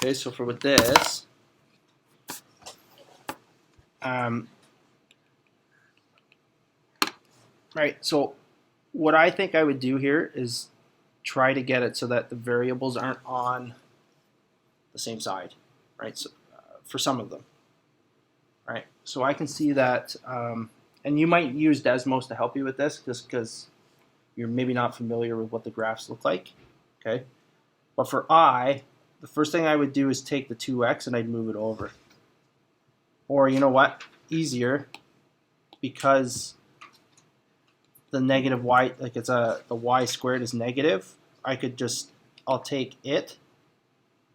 Okay, so for with this, right, so what I think I would do here is try to get it so that the variables aren't on the same side, right? So for some of them, right? So I can see that, and you might use Desmos to help you with this, just because you're maybe not familiar with what the graphs look like, okay? But for I, the first thing I would do is take the 2x and I'd move it over. Or you know what? Easier, because the negative y, like it's the y squared is negative, I'll take it,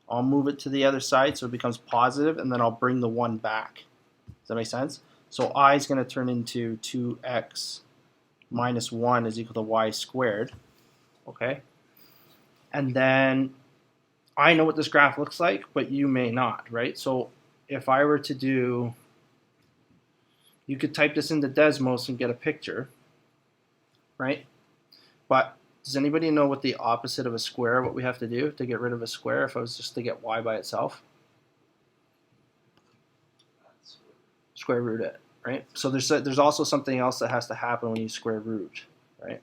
I'll move it to the other side so it becomes positive, and then I'll bring the 1 back. Does that make sense? So I is going to turn into 2x minus 1 is equal to y squared, okay? And then I know what this graph looks like, but you may not, right? So if I were to do, you could type this into Desmos and get a picture, right? But does anybody know what the opposite of a square, what we have to do to get rid of a square if I was just to get y by itself? Square root it, right? So there's also something else that has to happen when you square root, right?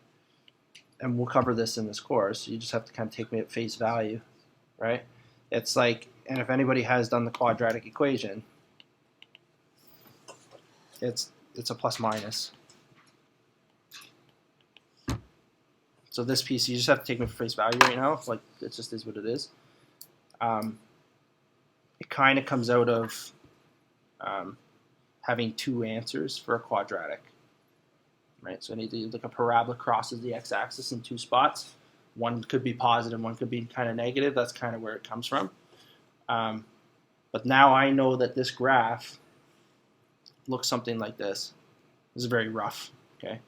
And we'll cover this in this course. You just have to kind of take me at face value, right? It's like, and if anybody has done the quadratic equation, it's a plus minus. So this piece, you just have to take me for face value right now. Like, it just is what it is. It kind of comes out of having two answers for a quadratic, right? So like a parabola crosses the x-axis in two spots. One could be positive, one could be kind of negative. That's kind of where it comes from. But now I know that this graph looks something like this. This is very rough, okay?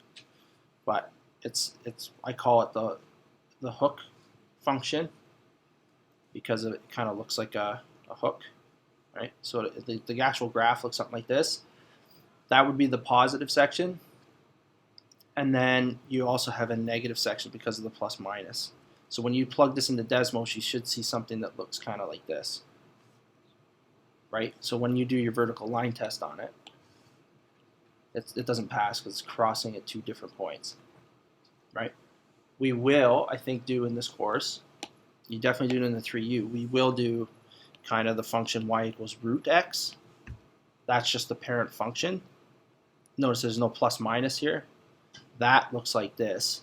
But I call it the hook function because it kind of looks like a hook, right? So the actual graph looks something like this. That would be the positive section. And then you also have a negative section because of the plus minus. So when you plug this into Desmos, you should see something that looks kind of like this, right? So when you do your vertical line test on it, it doesn't pass because it's crossing at two different points, right? We will, I think, do in this course, you definitely do it in the 3U, we will do kind of the function y equals root x. That's just the parent function. Notice there's no plus minus here. That looks like this.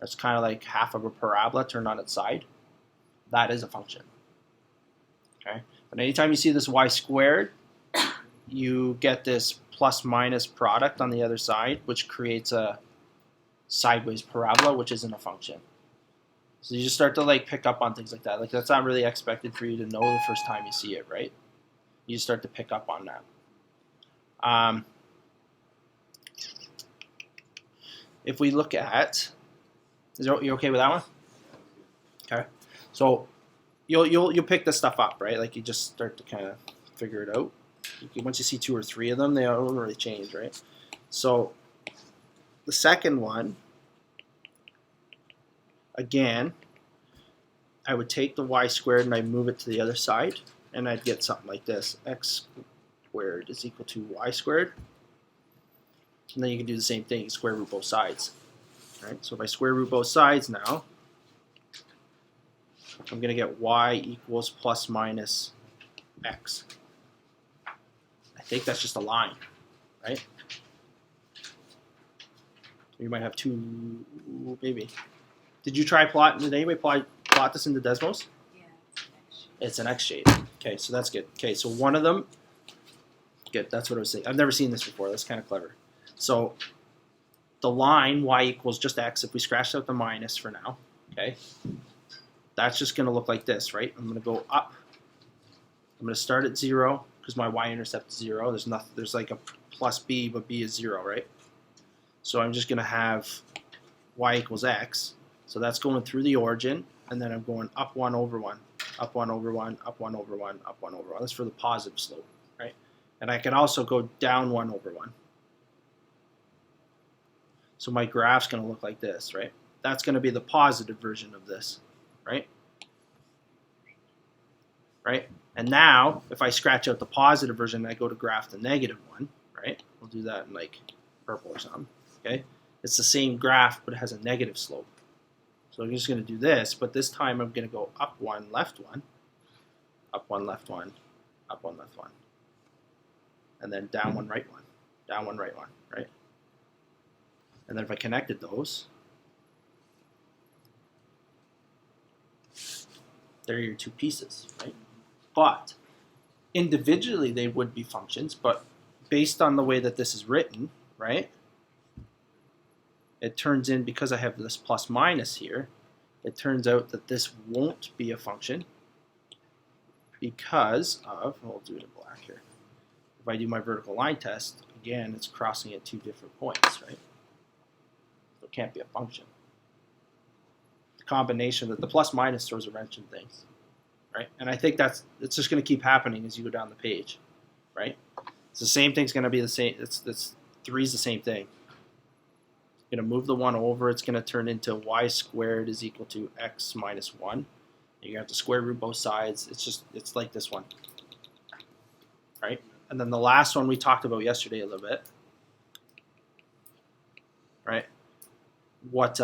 That's kind of like half of a parabola turned on its side. That is a function. Okay. But anytime you see this y squared, you get this plus minus product on the other side, which creates a sideways parabola, which isn't a function. So you just start to like pick up on things like that. Like that's not really expected for you to know the first time you see it, right? You start to pick up on that. If we look at, you okay with that one? Okay. So you'll pick this stuff up, right? Like you just start to kind of figure it out. Once you see two or three of them, they don't really change, right? So the second one, again, I would take the y squared and I'd move it to the other side, and I'd get something like this. X squared is equal to y squared. And then you can do the same thing, square root both sides. Right? So if I square root both sides now, I'm going to get y equals plus minus x. I think that's just a line, right? You might have two, maybe. Did you try plot? Did anybody plot this into Desmos? Yeah, it's an X shape. Okay, so that's good. Okay, so one of them, good, that's what I was saying. I've never seen this before. That's kind of clever. So the line y equals just x, if we scratch out the minus for now, okay, that's just going to look like this, right? I'm going to go up. I'm going to start at 0 because my y-intercept is 0. There's nothing. There's like a plus b, but b is 0, right? So I'm just going to have y equals x. So that's going through the origin, and then I'm going up 1 over 1, up 1 over 1, up 1 over 1, up 1 over 1. That's for the positive slope, right? And I can also go down 1 over 1. So my graph's going to look like this, right? that's going to be the positive version of this, right? Right? And now, if I scratch out the positive version and I go to graph the negative one, right? We'll do that in like purple or something, okay? It's the same graph, but it has a negative slope. So I'm just going to do this, but this time I'm going to go up one, left one, up one, left one, up one, left one, and then down one, right one, down one, right one, right? And then if I connected those, they're your two pieces, right? But individually they would be functions, but based on the way that this is written, right? It turns in, because I have this plus minus here, it turns out that this won't be a function because of, we'll do it in black here. If I do my vertical line test, again, it's crossing at two different points, right? So it can't be a function. The combination that the plus minus throws a wrench in things, right? And I think it's just going to keep happening as you go down the page, right? It's the same thing's going to be the same. It's 3 is the same thing. Going to move the 1 over. It's going to turn into y squared is equal to x minus 1. You have to square root both sides. It's like this one, right? And then the last one we talked about yesterday a little bit, right? What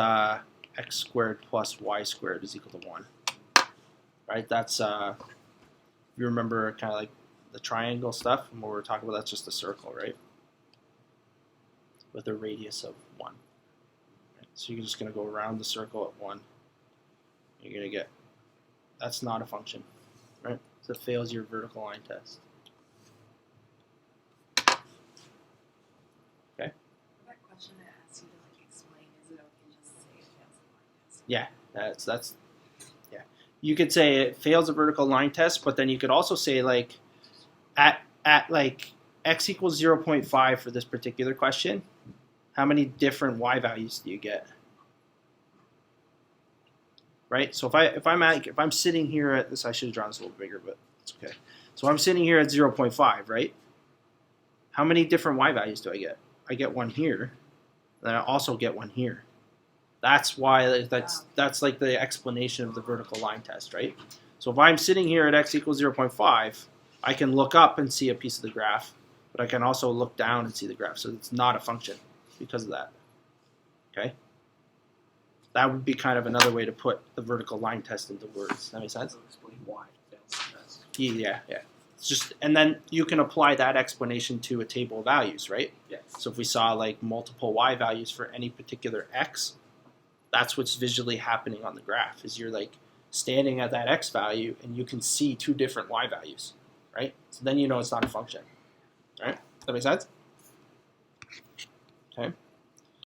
x squared plus y squared is equal to 1, right? That's if you remember kind of like the triangle stuff and what we were talking about. That's just a circle, right? With a radius of 1. So you're just going to go around the circle at 1. You're going to get, that's not a function, right? So it fails your vertical line test. Okay? That question I asked you to like explain, is it okay just to say it fails the line test? Yeah, yeah. You could say it fails a vertical line test, but then you could also say like at like x equals 0.5 for this particular question, how many different y values do you get? Right? So if I'm sitting here at this, I should have drawn this a little bigger, but it's okay. So I'm sitting here at 0.5, right? How many different y values do I get? I get one here, then I also get one here. That's why that's like the explanation of the vertical line test, right? So if I'm sitting here at x equals 0.5, I can look up and see a piece of the graph, but I can also look down and see the graph. So it's not a function because of that. Okay? That would be kind of another way to put the vertical line test into words. Does that make sense? So explain why it fails the test. Yeah. It's just, and then you can apply that explanation to a table of values, right? Yeah. So if we saw like multiple y values for any particular x, that's what's visually happening on the graph. Is you're like standing at that x value and you can see two different y values, right? So then you know it's not a function, right? Does that make sense? Okay.